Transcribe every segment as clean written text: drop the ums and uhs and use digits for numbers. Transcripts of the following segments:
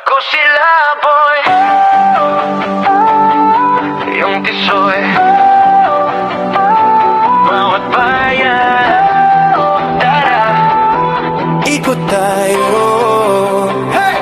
Ako sila boy, yung tisoy, bawat bayan. Tara, ikot tayo. Hey!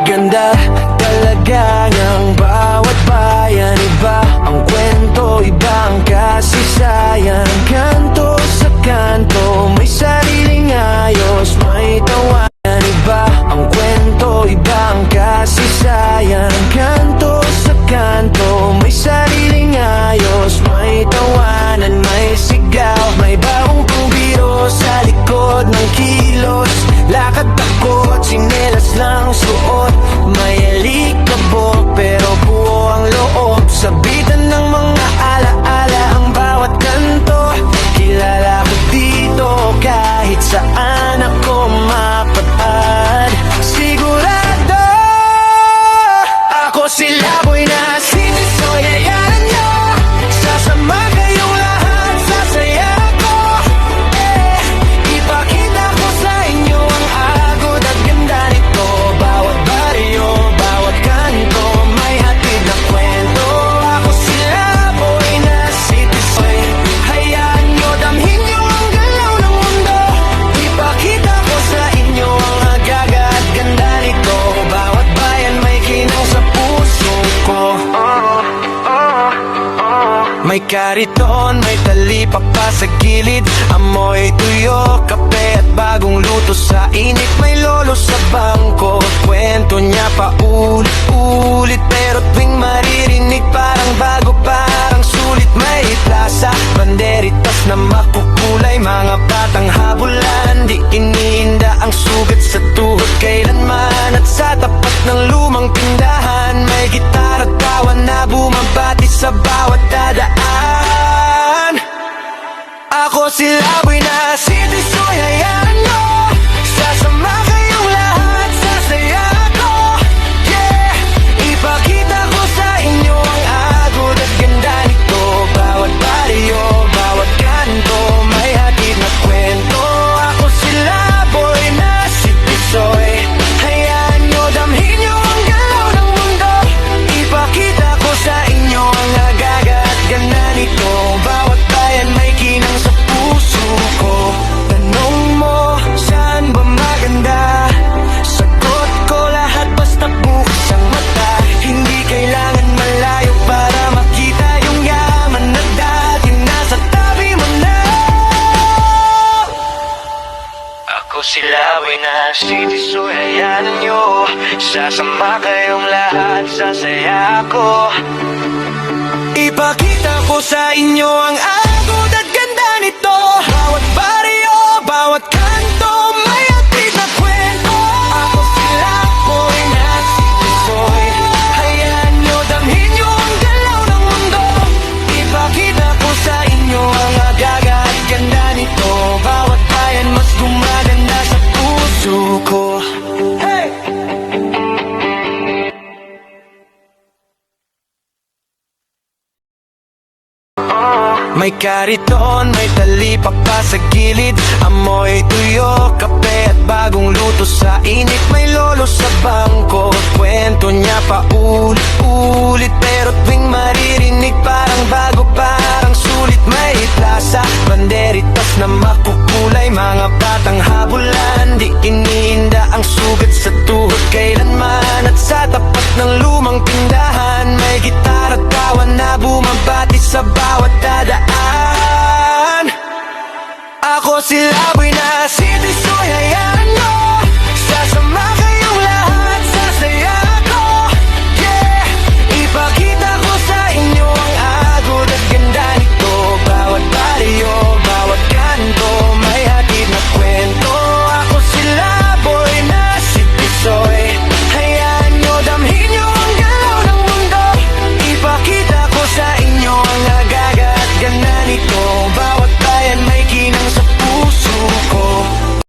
Ganda talaga ng bawat bayan. Iba ang kwento, iba ang kasaysayan. Kanto sa kanto, may sariling ayos, may tawanan. Iba ang kwento, iba ang kasaysayan. Kanto sa kanto, may sariling ayos, may tawanan, may sigaw, may bagong pambiro sa likod ng kilos. Lakad ako at sinelas lang suot, may alikabok pero buo ang loob. Sabitan ng mga alaala ang bawat kanto. Kilala ko dito kahit saan ako mapadpad. Sigurado ako sila boy na sinisoy. Ayaran nyo, sasama kayong lahat, sasaya ko. Ipakita ko sa inyo ang agod at ganda nito. Bawat baryo, bawat kanto, may hatid na kwento. Ako sila boy na sinisoy. Hayaan nyo, damhin nyo ang galaw ng mundo. Ipakita ko sa inyo ang agaga at ganda nito. Bawat bayan may kinang sa puso ko. May kariton, may talipapa pa sa gilid. Amoy tuyo, kape at bagong luto sa init. May lolo sa bangko, kwento niya pa ulit. Pero tuwing maririnig parang bago, parang sulit. May plaza, banderitas na makukulay. Mga batang habulan, di iniinda ang sugat sa tuhod kailanman. At sa tapat ng lumang tindahan, may gitara at tawa na bumabati sa bawat dadaan. Ako sila boy na sinisoy. Hayaan nyo, sasama kayong lahat, sasaya ko. Yeah, ipakita ko sa inyo ang agod at ganda nito. Bawat baryo, bawat kanto, may hatid na kwento. Ako sila boy na sinisoy. Hayaan nyo, damhin nyo ang galaw ng mundo. Ipakita ko sa inyo ang agaga at ganda nito. Bawat bayan may kinang sa puso ko. Tanong mo, saan ba maganda? Sagot ko lahat basta bukas ang mata. Hindi kailangan malayo para makita yung yaman na dati nasa tabi mo na. ako sila boy na sinisoy. Hayaan nyo, sasama kayong lahat, sasaya ko. Ipakita ko sa inyo ang agod at ganda nito. Bawat baryo, bawat kanto, may hatid na kwento. Ako sila boy na sinisoy. Hayaan nyo, damhin nyo ang galaw ng mundo. Ipakita ko sa inyo ang agaga at ganda nito. Bawat bayan mas gumaganda sa puso ko. Hey! May kariton, may talipapa pa sa gilid. Amoy tuyo, kape at bagong luto sa init. May lolo sa bangko, kwento niya pa ulit. Pero tuwing maririnig parang bago, parang sulit. May plaza, banderitas na makukulay. Mga batang habulan, di iniinda ang sugat sa tuhod kailanman. At sa tapat ng lumang tindahan, may gitara at tawa na bumabati sa bawat dadaan. Ako sila boy na